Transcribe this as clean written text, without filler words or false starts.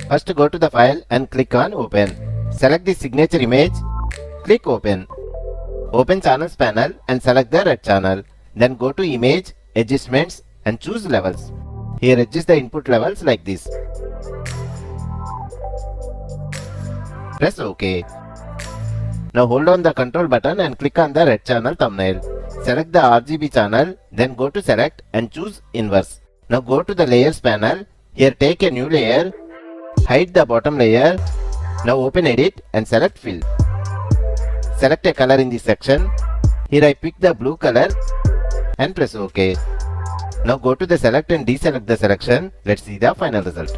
First go to the file and click on open. Select the signature image. Click open. Open channels panel and select the red channel. Then go to image, adjustments and choose levels. Here adjust the input levels like this. Press OK. Now hold on the control button and click on the red channel thumbnail. Select the RGB channel, then go to select and choose inverse. Now go to the layers panel. Here take a new layer. Hide the bottom layer. Now open edit and select fill. Select a color in this section. Here I pick the blue color and press OK. Now go to the select and deselect the selection. Let's see the final result.